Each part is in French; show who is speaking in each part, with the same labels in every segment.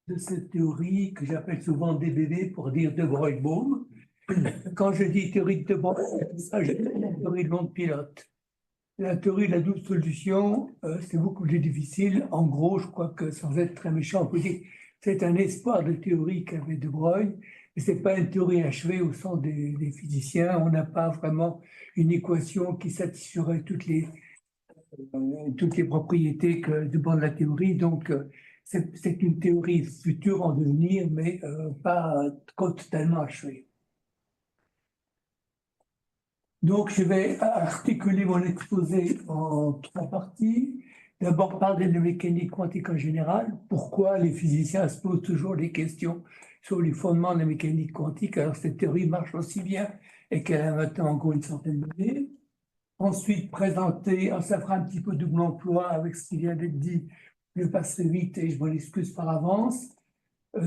Speaker 1: de cette théorie que j'appelle souvent DBB pour dire de Broglie-Bohm. Quand je dis théorie de Broglie, je dis la théorie de l'onde pilote. La théorie de la double solution, c'est beaucoup plus difficile. En gros, je crois que sans être très méchant, on peut dire que c'est un espoir de théorie qu'avait de Broglie, mais ce n'est pas une théorie achevée au sens des physiciens. On n'a pas vraiment une équation qui satisferait toutes les propriétés que demande la théorie. Donc, c'est une théorie future en devenir, mais pas totalement achevée. Donc, je vais articuler mon exposé en 3 parties. D'abord, parler de la mécanique quantique en général. Pourquoi les physiciens se posent toujours des questions sur les fondements de la mécanique quantique, alors cette théorie marche aussi bien et qu'elle a maintenant encore une centaine d'années. Ensuite, présenter, ça fera un petit peu double emploi avec ce qui vient d'être dit. Je passerai vite et je m'en excuse par avance.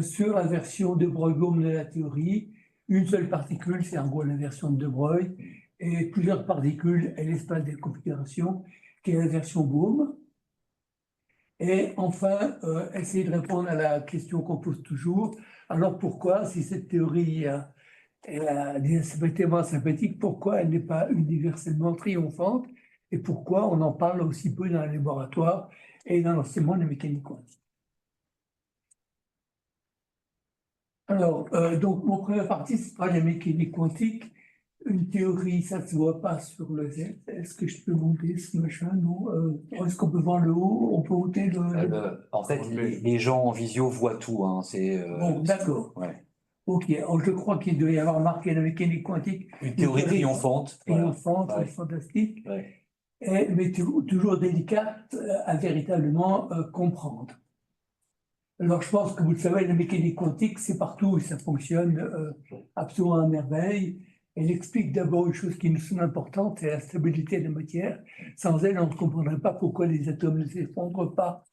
Speaker 1: Sur la version de Broglie-Bohm de la théorie, une seule particule, c'est en gros la version de Broglie, et plusieurs particules et l'espace des configurations, qui est la version Bohm. Et enfin, essayer de répondre à la question qu'on pose toujours. Alors pourquoi, si cette théorie est des aspects tellement sympathiques, pourquoi elle n'est pas universellement triomphante et pourquoi on en parle aussi peu dans les laboratoires et dans l'enseignement de la mécanique quantique. Alors, donc, mon première partie, c'est pas la mécanique quantique. Une théorie, ça ne se voit pas sur le Z. Est-ce que je peux monter ce machin? Non. Est-ce qu'on peut voir le haut? On peut monter le...
Speaker 2: En fait, les gens en visio voient tout. Hein,
Speaker 1: bon, d'accord.
Speaker 2: Ouais.
Speaker 1: Ok, alors, je crois qu'il doit y avoir marqué la mécanique quantique.
Speaker 2: Une théorie triomphante.
Speaker 1: Triomphante, voilà. Fantastique. Ouais. Mais toujours délicate à véritablement comprendre. Alors, je pense que vous le savez, la mécanique quantique, c'est partout et ça fonctionne absolument à merveille. Elle explique d'abord une chose qui nous semble importante, c'est la stabilité de la matière. Sans elle, on ne comprendrait pas pourquoi les atomes ne s'effondrent pas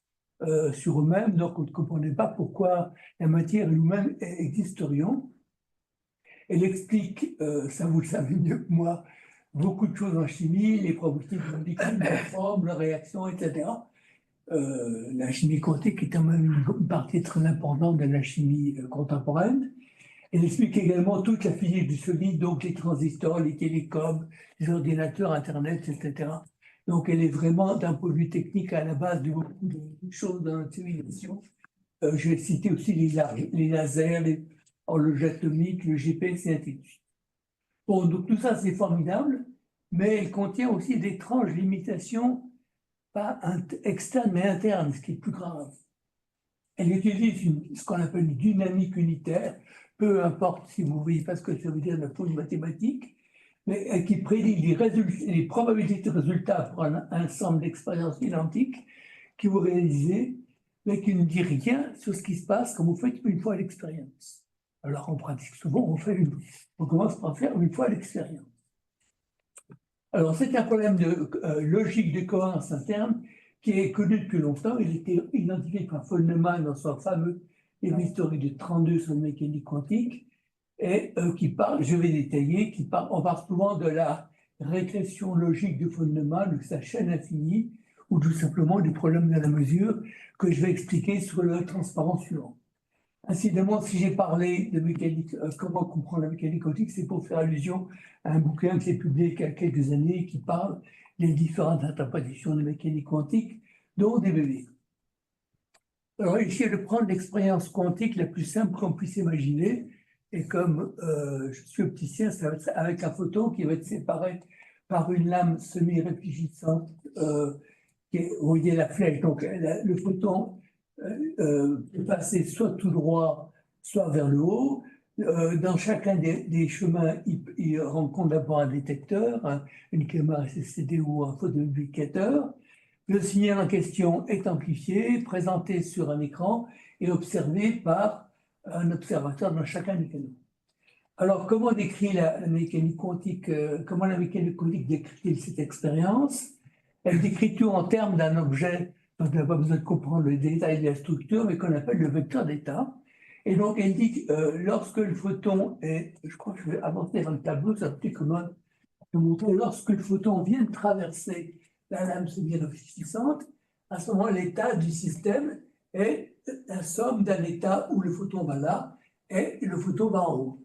Speaker 1: sur eux-mêmes, donc on ne comprenait pas pourquoi la matière et nous-mêmes existerions. Elle explique, ça vous le savez mieux que moi, beaucoup de choses en chimie, les propriétés de molécules, leurs formes, leurs réactions, etc. La chimie quantique est quand même une partie très importante de la chimie contemporaine. Elle explique également toute la physique du solide, donc les transistors, les télécoms, les ordinateurs, Internet, etc. Donc elle est vraiment, d'un point de vue technique, à la base de beaucoup de choses dans notre civilisation. Je vais citer aussi les lasers, l'horloge atomique, le GPS et ainsi de suite. Bon, donc tout ça c'est formidable, mais elle contient aussi d'étranges limitations pas externe mais interne, ce qui est plus grave. Elle utilise ce qu'on appelle une dynamique unitaire, peu importe si vous voyez pas ce que ça veut dire d'un point de vue mathématique, mais qui prédit les probabilités de résultats pour un ensemble d'expériences identiques que vous réalisez, mais qui ne dit rien sur ce qui se passe quand vous faites une fois l'expérience. Alors en pratique, souvent, on commence par faire une fois l'expérience. Alors, c'est un problème de logique de cohérence interne qui est connu depuis longtemps. Il a été identifié par Feynman dans son fameux livre historique de 32 sur la mécanique quantique, et qui parle, je vais détailler, on parle souvent de la régression logique de Feynman, de sa chaîne infinie, ou tout simplement du problème de la mesure que je vais expliquer sur le transparent suivant. Incidemment, si j'ai parlé de mécanique, comment comprendre la mécanique quantique, c'est pour faire allusion à un bouquin qui est publié il y a quelques années qui parle des différentes interprétations de mécanique quantique, dont des bébés. Alors, ici, de prendre l'expérience quantique la plus simple qu'on puisse imaginer, et comme je suis opticien, ça va être avec un photon qui va être séparé par une lame semi-réfléchissante, vous voyez la flèche, donc le photon peut passer soit tout droit, soit vers le haut. Dans chacun des chemins, il rencontre d'abord un détecteur, une caméra CCD ou un photoamplificateur. Le signal en question est amplifié, présenté sur un écran et observé par un observateur dans chacun des canaux. Alors, comment décrit la mécanique quantique, comment la mécanique quantique décrit cette expérience? Elle décrit tout en termes d'un objet dont on n'a pas besoin de comprendre le détail de la structure, mais qu'on appelle le vecteur d'état. Et donc, elle dit que lorsque le photon est, je crois que je vais avancer dans le tableau, ça peut comment de montrer, lorsque le photon vient de traverser la lame semi-réfléchissante, à ce moment, l'état du système est la somme d'un état où le photon va là et le photon va en haut.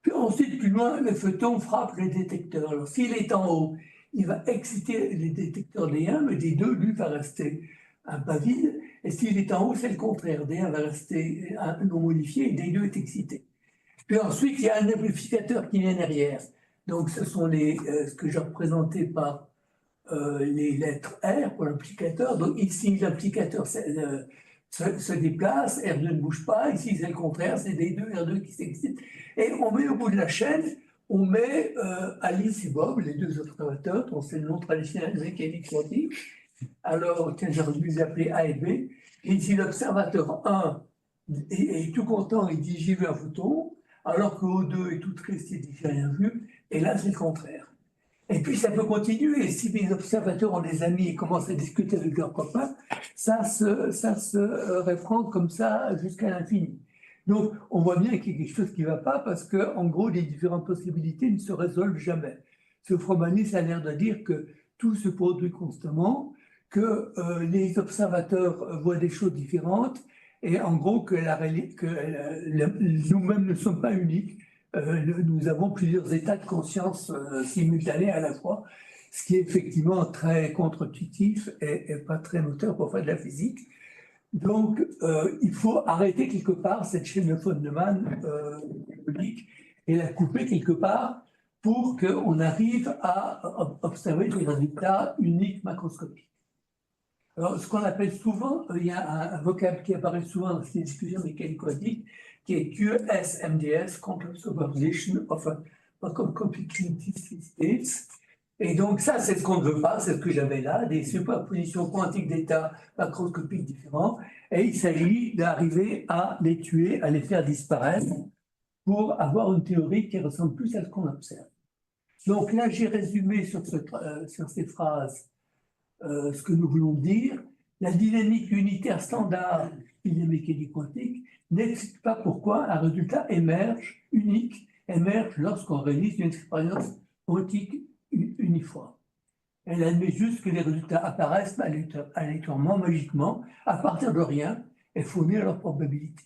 Speaker 1: Puis ensuite, plus loin, le photon frappe le détecteur. Alors, s'il est en haut, il va exciter les détecteurs D1, mais D2, lui, va rester un pas vide. Et s'il est en haut, c'est le contraire. D1 va rester non modifié et D2 est excité. Puis ensuite, il y a un amplificateur qui vient derrière. Donc, ce sont ce que j'ai représenté par les lettres R pour l'amplificateur. Donc, ici, l'amplificateur se déplace, R2 ne bouge pas. Ici, c'est le contraire, c'est D2, R2 qui s'excitent. Et on met au bout de la chaîne, on met Alice et Bob, les deux observateurs, dont c'est le nom traditionnel de mécanique quantique. Alors, tiens, j'aurais dû les appeler A et B. Et ici, l'observateur 1 est tout content, il dit j'ai vu un photon, alors que O2 est tout triste, il dit j'ai rien vu. Et là, c'est le contraire. Et puis, ça peut continuer. Si les observateurs ont des amis et commencent à discuter avec leurs copains, ça se reprend comme ça jusqu'à l'infini. Donc, on voit bien qu'il y a quelque chose qui ne va pas parce que, en gros, les différentes possibilités ne se résolvent jamais. Ce Frobenius a l'air de dire que tout se produit constamment, que les observateurs voient des choses différentes et, en gros, que nous-mêmes ne sommes pas uniques. Nous avons plusieurs états de conscience simultanés à la fois, ce qui est effectivement très contre-intuitif et pas très moteur pour faire de la physique. Donc, il faut arrêter quelque part cette chaîne de Feynman publique et la couper quelque part pour qu'on arrive à observer des résultats uniques macroscopiques. Alors, ce qu'on appelle souvent, il y a un vocable qui apparaît souvent dans ces discussions mécaniques quantiques, qui est QSMDS, Complex Superposition of Complicated States. Et donc ça, c'est ce qu'on ne veut pas, c'est ce que j'avais là, des superpositions quantiques d'états macroscopiques différents. Et il s'agit d'arriver à les tuer, à les faire disparaître pour avoir une théorie qui ressemble plus à ce qu'on observe. Donc là, j'ai résumé sur ces phrases ce que nous voulons dire. La dynamique unitaire standard de la mécanique quantique n'explique pas pourquoi un résultat unique émerge lorsqu'on réalise une expérience quantique uniforme. Elle admet juste que les résultats apparaissent aléatoirement, magiquement, à partir de rien, et fournir leur probabilité.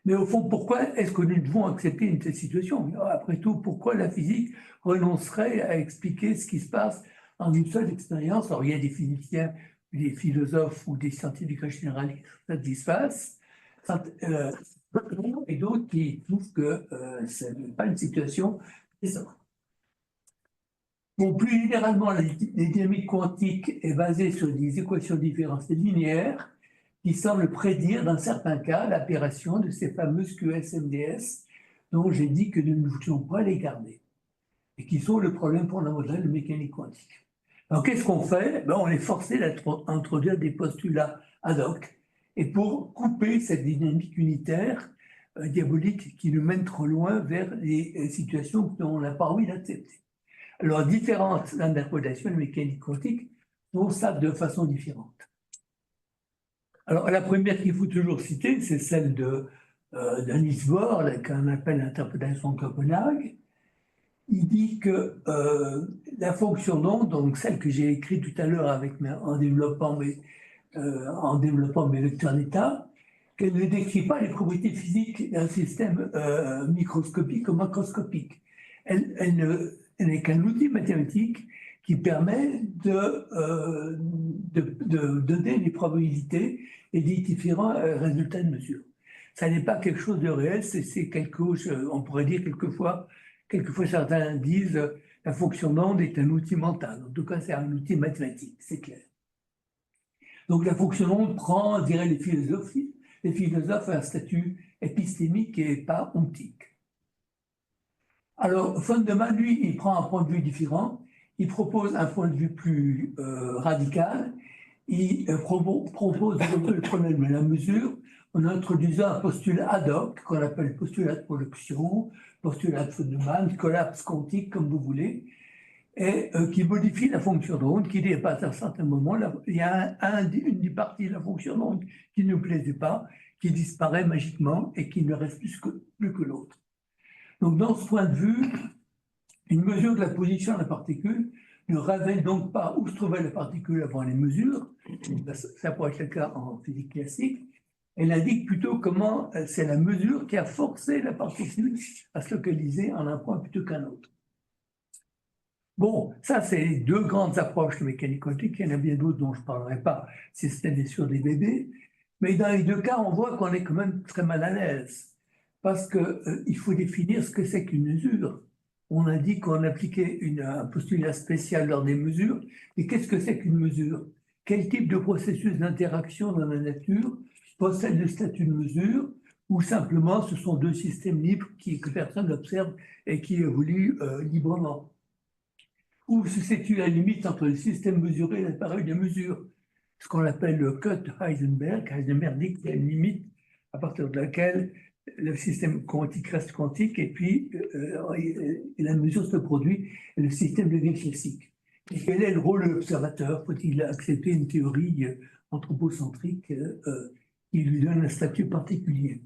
Speaker 1: Mais au fond, pourquoi est-ce que nous devons accepter une telle situation? Après tout, pourquoi la physique renoncerait à expliquer ce qui se passe en une seule expérience? Alors, il y a des physiciens, des philosophes ou des scientifiques en général qui satisfassent, et d'autres qui trouvent que ce n'est pas une situation décevante. Bon, plus généralement, la dynamique quantique est basée sur des équations différentielles linéaires qui semblent prédire, dans certains cas, l'apparition de ces fameuses QSMDS dont j'ai dit que nous ne voulions pas les garder et qui sont le problème fondamental de mécanique quantique. Alors, qu'est-ce qu'on fait? On est forcé d'introduire des postulats ad hoc et pour couper cette dynamique unitaire diabolique qui nous mène trop loin vers les situations que l'on n'a pas envie d'accepter. Alors, différentes interprétations de mécanique quantique font ça de façon différente. Alors, la première qu'il faut toujours citer, c'est celle de Niels Bohr, qu'on appelle l'interprétation de Copenhague. Il dit que la fonction d'onde, donc celle que j'ai écrite tout à l'heure en développant mes vecteurs d'état, qu'elle ne décrit pas les propriétés physiques d'un système microscopique ou macroscopique. Elle n'est qu'un outil mathématique qui permet de donner les probabilités et des différents résultats de mesure. Ça n'est pas quelque chose de réel, c'est quelque chose, on pourrait dire quelquefois certains disent la fonction d'onde est un outil mental. En tout cas, c'est un outil mathématique, c'est clair. Donc la fonction d'onde prend, je dirais, les philosophes un statut épistémique et pas ontique. Alors, Feynman, lui, il prend un point de vue différent. Il propose un point de vue plus radical. Il propose de résoudre le problème de la mesure en introduisant un postulat ad hoc qu'on appelle postulat de production, postulat de Feynman, collapse quantique, comme vous voulez, et qui modifie la fonction d'onde, qui dit à un certain moment, il y a une des parties de la fonction d'onde qui ne plaisait pas, qui disparaît magiquement et qui ne reste plus que l'autre. Donc, dans ce point de vue, une mesure de la position de la particule ne révèle donc pas où se trouvait la particule avant les mesures, ça pourrait être le cas en physique classique, elle indique plutôt comment c'est la mesure qui a forcé la particule à se localiser en un point plutôt qu'un autre. Bon, ça, c'est les deux grandes approches de mécanique quantique. Il y en a bien d'autres dont je ne parlerai pas, si c'était bien sûr des bébés. Mais dans les deux cas, on voit qu'on est quand même très mal à l'aise. Parce qu'il faut définir ce que c'est qu'une mesure. On a dit qu'on appliquait un postulat spécial lors des mesures. Mais qu'est-ce que c'est qu'une mesure? Quel type de processus d'interaction dans la nature possède le statut de mesure? Ou simplement, ce sont deux systèmes libres que personne n'observe et qui évoluent librement? Où se situe la limite entre le système mesuré et l'appareil de mesure? Ce qu'on appelle le cut de Heisenberg. Heisenberg dit qu'il y a une limite à partir de laquelle le système quantique reste quantique et puis la mesure se produit et le système devient classique. Et quel est le rôle de l'observateur? Faut-il accepter une théorie anthropocentrique qui lui donne un statut particulier?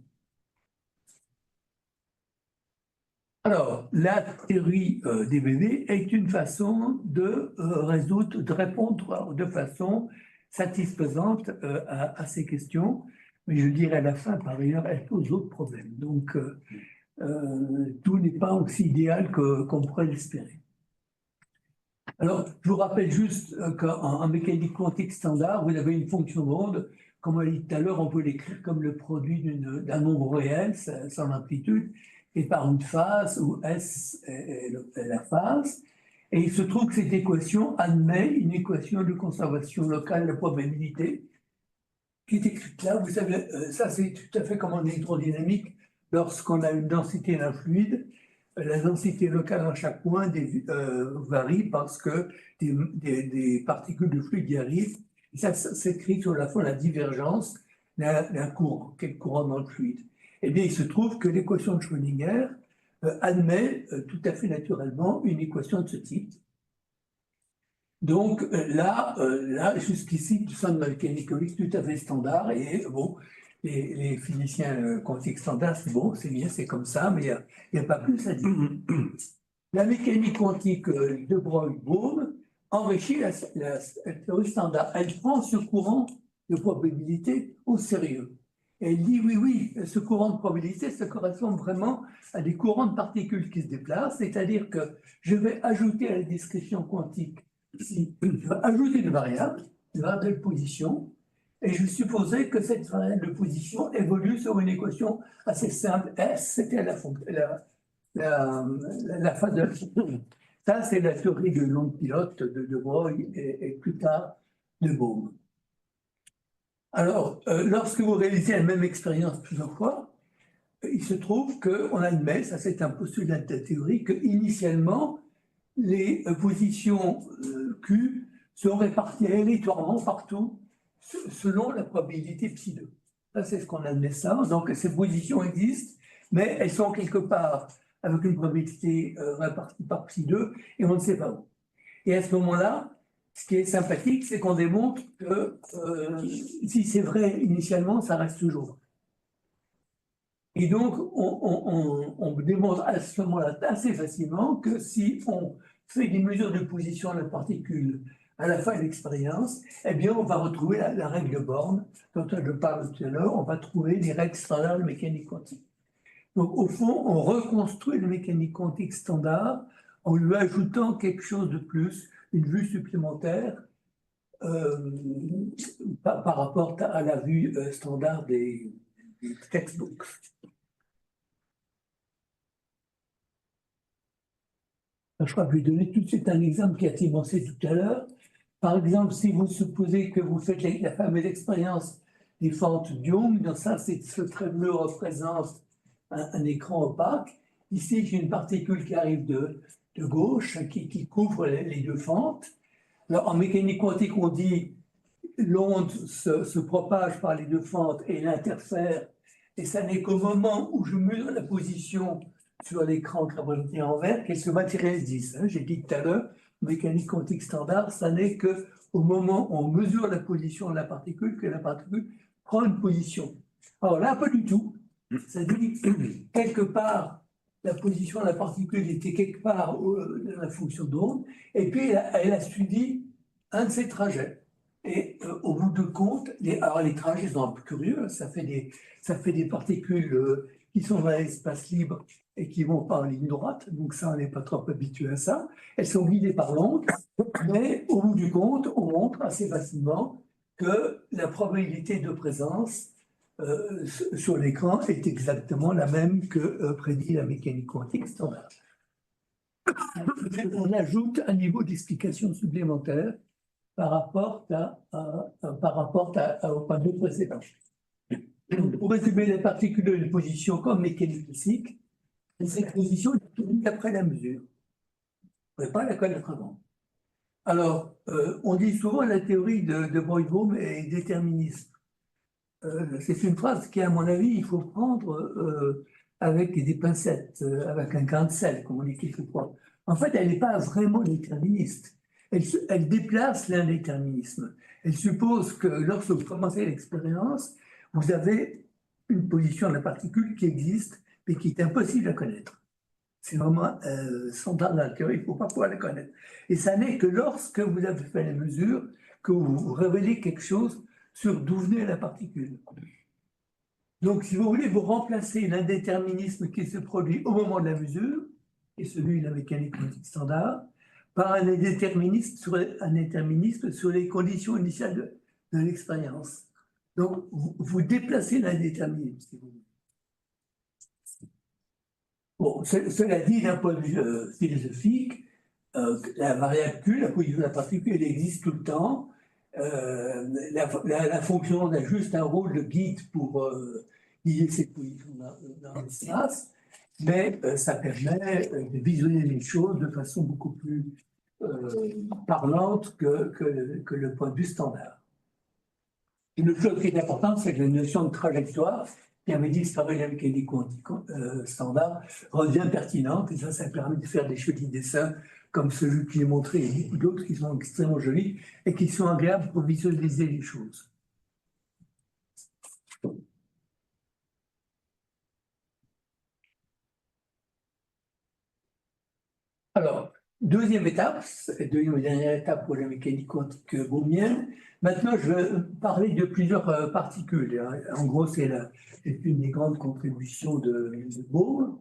Speaker 1: Alors, la théorie des bébés est une façon de résoudre, de répondre de façon satisfaisante à ces questions, mais je dirais à la fin, par ailleurs, elle pose d'autres problèmes. Donc, tout n'est pas aussi idéal qu'on pourrait l'espérer. Alors, je vous rappelle juste qu'en mécanique quantique standard, vous avez une fonction d'onde. Comme on l'a dit tout à l'heure, on peut l'écrire comme le produit d'un nombre réel, son amplitude, et par une phase où S est la phase. Et il se trouve que cette équation admet une équation de conservation locale de la probabilité qui est écrite là. Vous savez, ça c'est tout à fait comme en électrodynamique. Lorsqu'on a une densité d'un fluide, la densité locale à chaque point varie parce que des particules de fluide y arrivent. Et ça s'écrit sur la fois la divergence d'un courant, quel courant dans le fluide. Eh bien, il se trouve que l'équation de Schrödinger admet tout à fait naturellement une équation de ce type. Donc là jusqu'ici, nous sommes dans la mécanique quantique tout à fait standard. Et bon, les physiciens quantiques standards, c'est bon, c'est bien, c'est comme ça, mais il n'y a pas plus à dire. La mécanique quantique de Broglie-Bohm enrichit la théorie standard. Elle prend ce courant de probabilité au sérieux. Elle dit oui, ce courant de probabilité, ça correspond vraiment à des courants de particules qui se déplacent, c'est-à-dire que je vais ajouter à la description quantique, je vais ajouter une variable de position, et je supposais que cette variable de position évolue sur une équation assez simple. S, c'était la phase de la fonction. Ça, c'est la théorie de l'onde pilote de Broglie et plus tard de Bohm. Alors, lorsque vous réalisez la même expérience plusieurs fois, il se trouve qu'on admet, ça c'est un postulat de la théorie, qu'initialement, les positions Q sont réparties aléatoirement partout selon la probabilité psi2. Ça, c'est ce qu'on admet ça. Donc, ces positions existent, mais elles sont quelque part avec une probabilité répartie par psi2 et on ne sait pas où. Et à ce moment-là, ce qui est sympathique, c'est qu'on démontre que si c'est vrai initialement, ça reste toujours. Et donc, on démontre à ce moment-là assez facilement que si on fait des mesures de position de la particule à la fin de l'expérience, eh bien, on va retrouver la règle de Born, dont je parle tout à l'heure, on va trouver les règles standards de mécanique quantique. Donc, au fond, on reconstruit la mécanique quantique standard en lui ajoutant quelque chose de plus, une vue supplémentaire par rapport à la vue standard des textbooks. Je crois que je vais donner tout de suite un exemple qui a été mentionné tout à l'heure. Par exemple, si vous supposez que vous faites la fameuse expérience des fentes Young, dans ça, ce trait bleu représente un écran opaque. Ici, j'ai une particule qui arrive de gauche, qui couvre les deux fentes. Alors, en mécanique quantique, on dit l'onde se propage par les deux fentes et l'interfère, et ça n'est qu'au moment où je mesure la position sur l'écran représenté en vert qu'elle se matérialise. J'ai dit tout à l'heure, mécanique quantique standard, ça n'est qu'au moment où on mesure la position de la particule que la particule prend une position. Alors là, pas du tout. Ça dit que quelque part, la position de la particule était quelque part dans la fonction d'onde, et puis elle a suivi un de ses trajets. Et au bout de compte, alors les trajets sont un peu curieux, ça fait des particules qui sont dans l'espace libre et qui vont pas en ligne droite, donc ça, on n'est pas trop habitué à ça. Elles sont guidées par l'onde, mais au bout du compte, on montre assez facilement que la probabilité de présence sur l'écran est exactement la même que prédit la mécanique quantique standard. On ajoute un niveau d'explication supplémentaire par rapport au point de vue précédent. Pour résumer les particules de une position comme mécanique classique, cette position est unique après la mesure. On ne peut pas la connaître avant. Alors, on dit souvent la théorie de Boyd-Bohm est déterministe. C'est une phrase qui, à mon avis, il faut prendre avec des pincettes, avec un grain de sel, comme on dit quelquefois. En fait, elle n'est pas vraiment déterministe. Elle déplace l'indéterminisme. Elle suppose que lorsque vous commencez l'expérience, vous avez une position de la particule qui existe, mais qui est impossible à connaître. C'est vraiment standard de la théorie, il ne faut pas pouvoir la connaître. Et ça n'est que lorsque vous avez fait les mesures que vous révélez quelque chose sur d'où venait la particule. Donc, si vous voulez, vous remplacez l'indéterminisme qui se produit au moment de la mesure, et celui de la mécanique quantique standard, par un indéterminisme sur les conditions initiales de l'expérience. Donc, vous déplacez l'indéterminisme, si vous voulez. Bon, cela dit, d'un point de vue philosophique, la variable Q, la position de la particule, elle existe tout le temps. La fonction a juste un rôle de guide pour guider cette position dans l'espace, mais ça permet de visualiser les choses de façon beaucoup plus parlante que le point de vue standard. Une autre chose qui est importante, c'est que la notion de trajectoire, qui avait disparu de la mécanique quantique standard, revient pertinente, et ça permet de faire des jolis dessins comme celui que j'ai montré, et beaucoup d'autres qui sont extrêmement jolis et qui sont agréables pour visualiser les choses. Alors, deuxième étape, deuxième et dernière étape pour la mécanique quantique bohmienne. Maintenant, je vais parler de plusieurs particules. En gros, c'est une des grandes contributions de Bohm.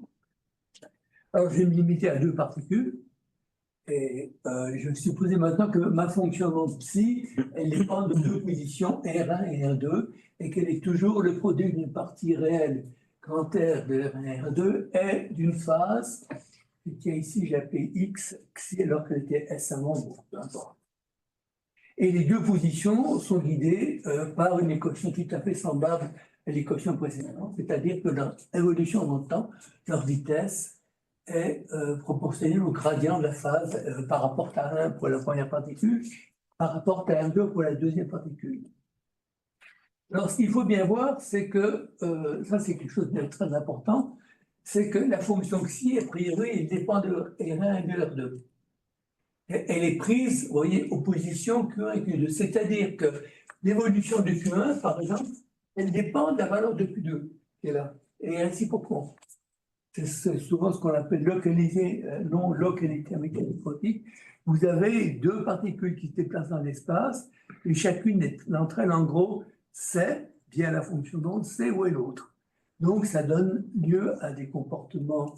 Speaker 1: Alors, je vais me limiter à deux particules. Et je vais supposer maintenant que ma fonction de psi, elle dépend de deux positions, R1 et R2, et qu'elle est toujours le produit d'une partie réelle grand R de R1 et R2 et d'une phase, qui est ici, j'ai appelé X, Xi, alors qu'elle était S avant, bon, peu importe. Et les deux positions sont guidées par une équation tout à fait semblable à l'équation précédente, c'est-à-dire que leur évolution dans le temps, leur vitesse, est proportionnelle au gradient de la phase par rapport à 1 pour la première particule, par rapport à 1,2 pour la deuxième particule. Alors, ce qu'il faut bien voir, c'est que, ça c'est quelque chose de très important, c'est que la fonction xi, a priori, elle dépend de R1 et de R2. Elle est prise, vous voyez, opposition Q1 et Q2. C'est-à-dire que l'évolution de Q1, par exemple, elle dépend de la valeur de Q2, qui est là. Et ainsi pourquoi. C'est souvent ce qu'on appelle non localité en mécanique quantique. Vous avez deux particules qui se déplacent dans l'espace, et chacune d'entre elles, en gros, sait, via la fonction d'onde, sait où est l'autre. Donc, ça donne lieu à des comportements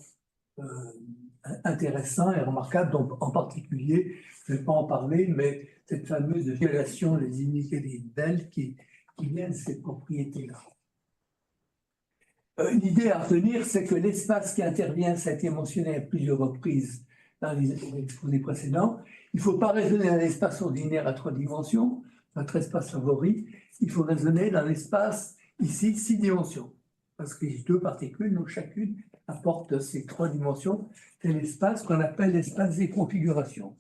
Speaker 1: intéressants et remarquables, donc en particulier, je ne vais pas en parler, mais cette fameuse violation des inégalités de Bell qui vient de cette propriété-là. Une idée à retenir, c'est que l'espace qui intervient, ça a été mentionné à plusieurs reprises dans les exposés précédents. Il ne faut pas raisonner dans l'espace ordinaire à 3 dimensions, notre espace favori. Il faut raisonner dans l'espace, ici, 6 dimensions. Parce qu'il y a deux particules, donc chacune apporte ces 3 dimensions. C'est l'espace qu'on appelle l'espace des configurations.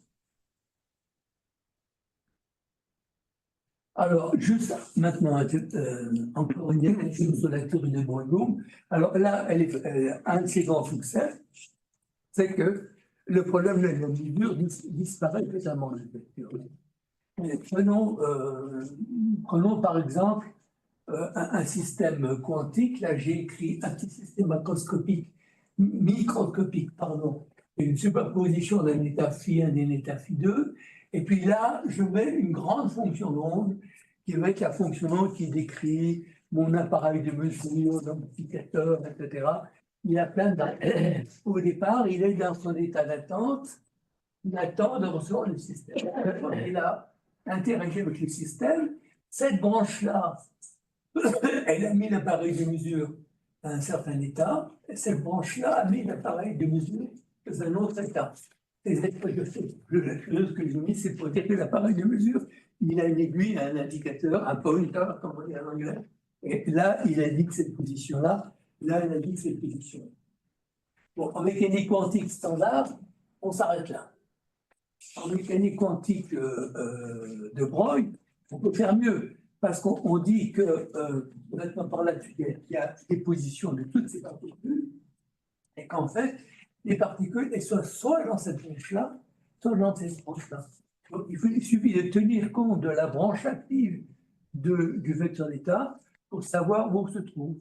Speaker 1: Alors, juste maintenant, encore une dernière sur la théorie de Bohm. Alors là, un de ses grands succès, c'est que le problème de la mesure disparaît totalement de cette théorie. Prenons par exemple un système quantique. Là, j'ai écrit un petit système microscopique, pardon, une superposition d'un état phi1 et d'un état phi2. Et puis là, je mets une grande fonction d'onde qui va être la fonction d'onde qui décrit mon appareil de mesure, l'amplificateur, etc. Il a plein de... Au départ, il est dans son état d'attente, il attend de recevoir le système. Il a interagi avec le système. Cette branche-là, elle a mis l'appareil de mesure à un certain état, et cette branche-là a mis l'appareil de mesure dans un autre état. La chose que j'ai mis, c'est pour dire que l'appareil de mesure, il a une aiguille, un indicateur, un pointer, comme on dit en anglais. Et là, il indique cette position-là, là, il indique cette position. Bon, en mécanique quantique standard, on s'arrête là. En mécanique quantique de Broglie, on peut faire mieux, parce qu'on dit que, maintenant par là-dessus, il y a des positions de toutes ces particules, et qu'en fait, les particules, elles sont soit dans cette branche-là, soit dans cette branche-là. Donc, il suffit de tenir compte de la branche active du vecteur d'état pour savoir où on se trouve.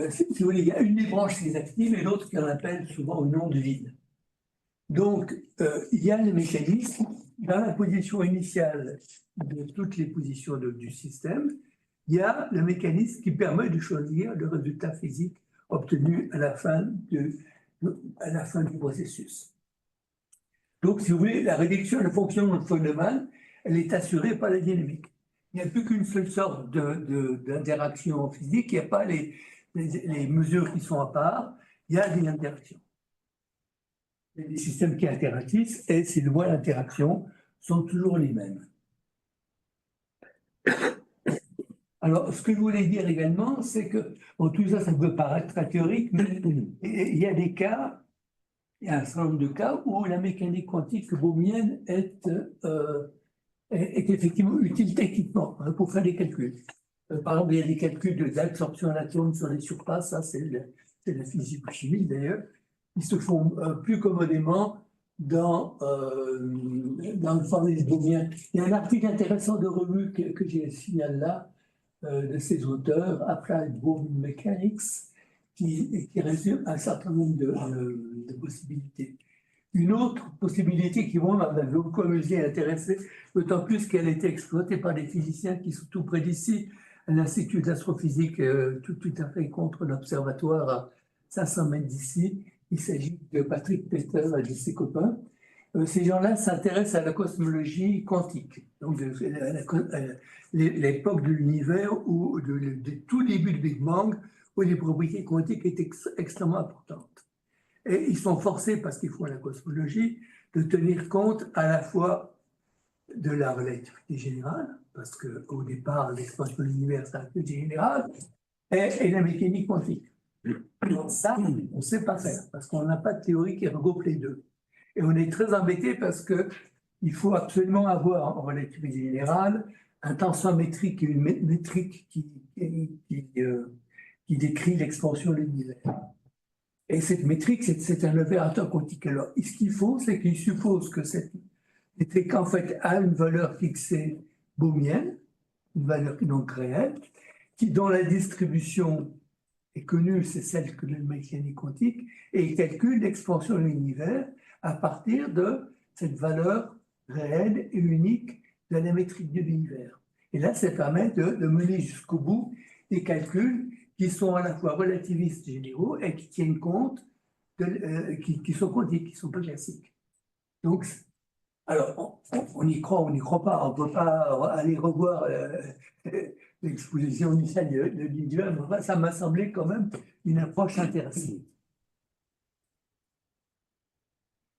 Speaker 1: Si vous voulez, il y a une des branches qui est active et l'autre qu'on appelle souvent une onde vide. Donc, il y a le mécanisme dans la position initiale de toutes les positions du système, il y a le mécanisme qui permet de choisir le résultat physique obtenu à la fin du processus. Donc, si vous voulez, la réduction de la fonction de Feynman, elle est assurée par la dynamique. Il n'y a plus qu'une seule sorte d'interaction physique, il n'y a pas les mesures qui sont à part, il y a des interactions. Les systèmes qui interagissent et ces lois d'interaction sont toujours les mêmes. Alors, ce que je voulais dire également, c'est que, bon, tout ça, ça peut paraître très théorique, mais il y a des cas, il y a un certain nombre de cas où la mécanique quantique bohmienne est effectivement utile techniquement pour faire des calculs. Par exemple, il y a des calculs d'absorption d'atomes sur les surfaces, ça c'est la physique chimie d'ailleurs, ils se font plus commodément dans le formalisme bohmien. Il y a un article intéressant de revue que j'ai signalé là, de ces auteurs, Applied Bohm Mechanics, qui résume un certain nombre de possibilités. Une autre possibilité qui, moi, m'avait beaucoup amusé et intéressé, d'autant plus qu'elle était exploitée par des physiciens qui sont tout près d'ici, à l'Institut d'astrophysique, tout à fait contre l'observatoire à 500 mètres d'ici. Il s'agit de Patrick Peter et de ses copains. Ces gens-là s'intéressent à la cosmologie quantique, donc l'époque de l'univers ou de tout début du Big Bang, où les propriétés quantiques étaient extrêmement importantes. Et ils sont forcés, parce qu'ils font la cosmologie, de tenir compte à la fois de la relativité générale, parce qu'au départ, l'expansion de l'univers, c'est un peu général, et la mécanique quantique. Donc ça, on ne sait pas faire, parce qu'on n'a pas de théorie qui regroupe les deux. Et on est très embêté parce qu'il faut absolument avoir en relativité générale un tensiométrique et une métrique qui décrit l'expansion de l'univers. Et cette métrique, c'est un opérateur quantique. Alors, ce qu'il faut, c'est qu'il suppose que cette métrique, en fait, a une valeur fixée bohmienne, une valeur donc réelle, dont la distribution est connue, c'est celle que la mécanique quantique, et il calcule l'expansion de l'univers à partir de cette valeur réelle et unique de la métrique de l'univers. Et là, ça permet de mener jusqu'au bout des calculs qui sont à la fois relativistes généraux et qui tiennent compte, qui sont quantiques, qui ne sont pas classiques. Donc, alors, on y croit, on n'y croit pas, on ne peut pas aller revoir l'exposition initiale de l'univers, mais ça m'a semblé quand même une approche intéressante.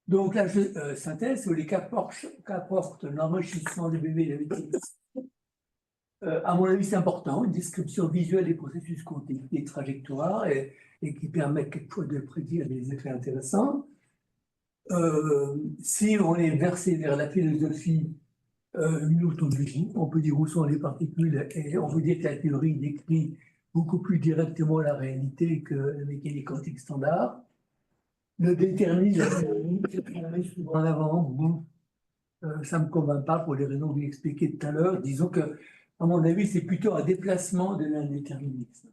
Speaker 1: Donc, la synthèse, c'est qu'apporte l'enrichissement des bébés et la médecine. À mon avis, c'est important, une description visuelle des processus quantiques, des trajectoires, et qui permet quelquefois de prédire des effets intéressants. Si on est versé vers la philosophie newtonienne, on peut dire où sont les particules, et on peut dire que la théorie décrit beaucoup plus directement la réalité que la mécanique quantique standard. Le déterminisme, souvent en avant, bon, ça ne me convainc pas pour les raisons que j'ai expliquées tout à l'heure. Disons que, à mon avis, c'est plutôt un déplacement de l'indéterminisme.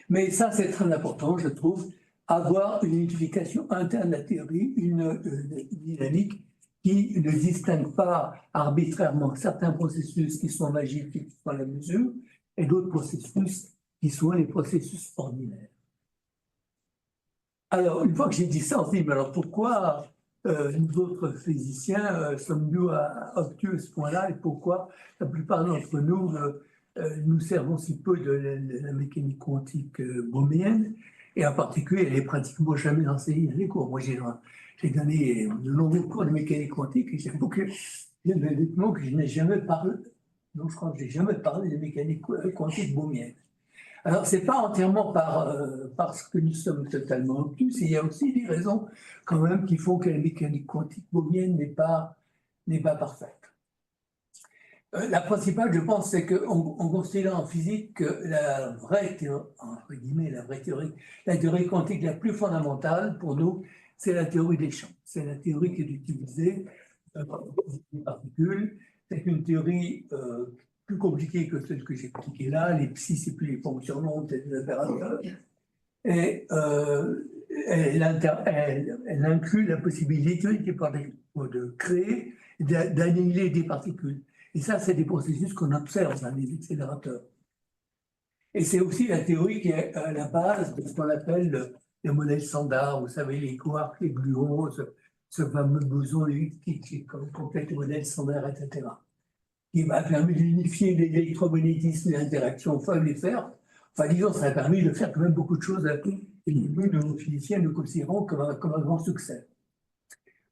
Speaker 1: Mais ça, c'est très important, je trouve, avoir une unification interne de la théorie, une dynamique qui ne distingue pas arbitrairement certains processus qui sont magiques et qui sont à la mesure, et d'autres processus qui sont les processus ordinaires. Alors, une fois que j'ai dit ça, on se dit, mais alors pourquoi nous autres physiciens sommes-nous obtus à ce point-là, et pourquoi la plupart d'entre nous nous servons si peu de la mécanique quantique bohmienne, et en particulier, elle est pratiquement jamais enseignée dans les cours. Moi, j'ai donné de nombreux cours de mécanique quantique, et j'avoue que je n'ai jamais parlé, non, je crois que je n'ai jamais parlé de mécanique quantique bohmienne. Alors, ce n'est pas entièrement parce que nous sommes totalement obtus, il y a aussi des raisons quand même qui font que la mécanique quantique bohmienne n'est pas parfaite. La principale, je pense, c'est qu'on considère en physique que la vraie théorie, entre guillemets, la théorie quantique la plus fondamentale pour nous, c'est la théorie des champs. C'est la théorie qui est utilisée pour les particules. C'est une théorie plus compliquée que celle que j'ai expliquée là. Les psi, c'est plus les fonctions longues, c'est des opérateurs. Et elle inclut la possibilité de créer, d'annihiler des particules. Et ça, c'est des processus qu'on observe dans les accélérateurs. Et c'est aussi la théorie qui est à la base de ce qu'on appelle le modèle standard. Vous savez, les quarks, les gluons, ce fameux boson qui complète le modèle standard, etc. Qui m'a permis d'unifier l'électromagnétisme et l'interaction faible et ferme. Enfin, disons, ça a permis de faire quand même beaucoup de choses et nous, nos physiciens, nous considérons comme un grand succès.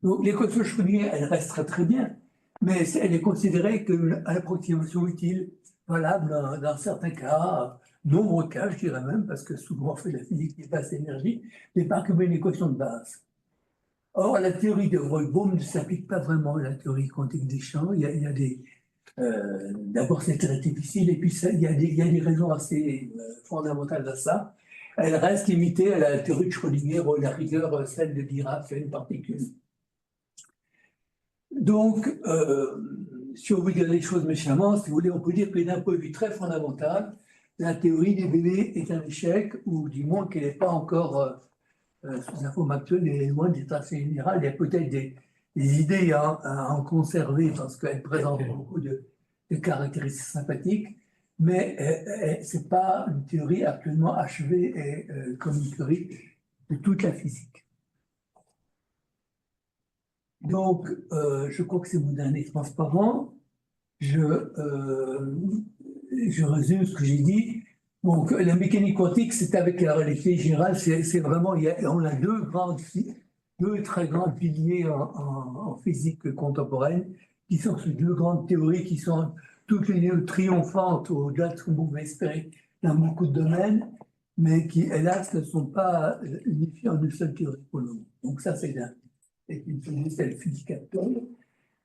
Speaker 1: Donc, l'équation de Schrödinger, elle reste très bien, mais elle est considérée comme une approximation utile, valable dans certains cas, nombreux cas, je dirais même, parce que souvent on fait de la physique qui passe l'énergie, mais pas comme une équation de base. Or, la théorie de Roy-Bohm ne s'applique pas vraiment à la théorie quantique des champs. Il y a des d'abord, c'est très difficile, et puis il y a des raisons assez fondamentales à ça. Elle reste limitée à la théorie de Schrödinger ou à la rigueur, celle de Dirac sur une particule. Donc, si on veut dire les choses méchamment, si vous voulez, on peut dire que d'un point de vue très fondamental, la théorie des bébés est un échec, ou du moins qu'elle n'est pas encore, sous la forme actuelle, elle est loin d'être assez générale. Il y a peut-être des idées à en conserver parce qu'elle présente beaucoup de caractéristiques sympathiques, mais ce n'est pas une théorie actuellement achevée et comme une théorie de toute la physique. Donc, je crois que c'est mon dernier transparent. Je résume ce que j'ai dit. Donc, la mécanique quantique, c'est avec la relativité générale, c'est vraiment, on a deux très grands piliers en physique contemporaine, qui sont ces deux grandes théories qui sont toutes les deux triomphantes au-delà de ce qu'on pouvait espérer dans beaucoup de domaines, mais qui, hélas, ne sont pas unifiées en une seule théorie pour le moment. Donc ça, c'est une physique actuelle.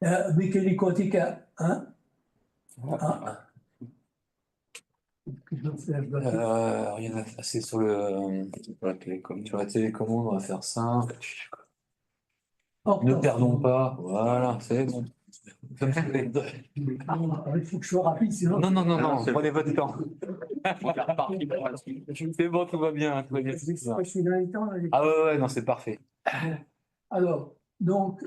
Speaker 1: La mécanique quantique a
Speaker 2: rien à c'est sur la télécommande, on va faire simple. Ne perdons pas, voilà, c'est bon.
Speaker 1: Il faut que je sois rapide, sinon.
Speaker 2: Non, prenez votre temps. C'est bon, tout va bien.
Speaker 1: Je suis dans les temps.
Speaker 2: Ah ouais, non, c'est parfait.
Speaker 1: Alors, donc,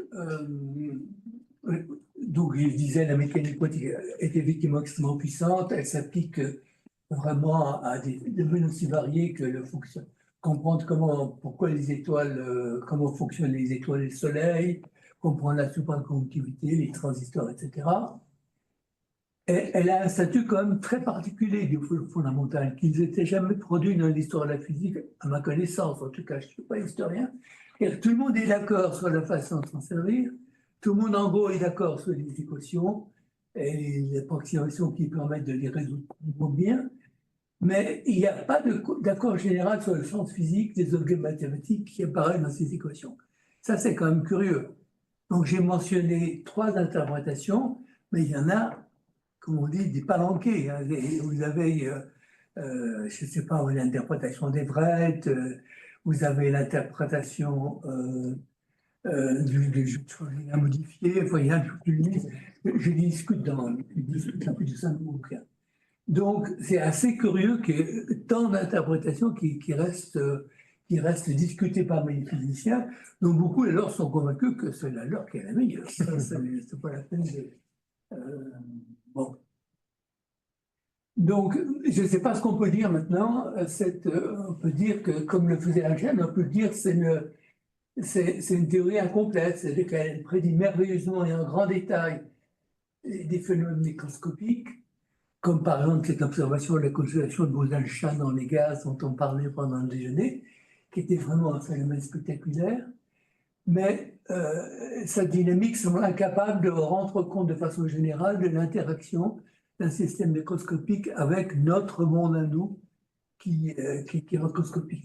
Speaker 1: je disais, la mécanique quantique est effectivement extrêmement puissante. Elle s'applique vraiment à des domaines aussi variés que le fonctionnement. Comprendre pourquoi les étoiles, comment fonctionnent les étoiles et le soleil, comprendre la superconductivité, les transistors, etc. Et elle a un statut quand même très particulier du fondamental, qui n'était jamais produit dans l'histoire de la physique, à ma connaissance, en tout cas, je ne suis pas historien. Et tout le monde est d'accord sur la façon de s'en servir, tout le monde en gros est d'accord sur les équations et les approximations qui permettent de les résoudre bien, mais il n'y a pas d'accord général sur le sens physique des objets mathématiques qui apparaissent dans ces équations. Ça, c'est quand même curieux. Donc, j'ai mentionné 3 interprétations, mais il y en a, comme on dit, des palanqués. Hein. Vous avez, je ne sais pas, l'interprétation d'Everett, vous avez l'interprétation du Schrödinger modifié, enfin, il y a toute une liste. Je discute dans plus de 5 bouquins. Donc, c'est assez curieux qu'il y ait tant d'interprétations qui restent qui reste discutée parmi les physiciens, dont beaucoup alors sont convaincus que c'est la leur qui est la meilleure. Ça, c'est pas la peine de. Bon. Donc, je ne sais pas ce qu'on peut dire maintenant. On peut dire que, comme le faisait Einstein, on peut dire que c'est une théorie incomplète, c'est-à-dire qu'elle prédit merveilleusement et en grand détail des phénomènes microscopiques, comme par exemple cette observation de la constellation de Bose-Einstein dans les gaz dont on parlait pendant le déjeuner, qui était vraiment un phénomène spectaculaire. Mais sa dynamique semble incapable de rendre compte de façon générale de l'interaction d'un système microscopique avec notre monde à nous, qui est microscopique.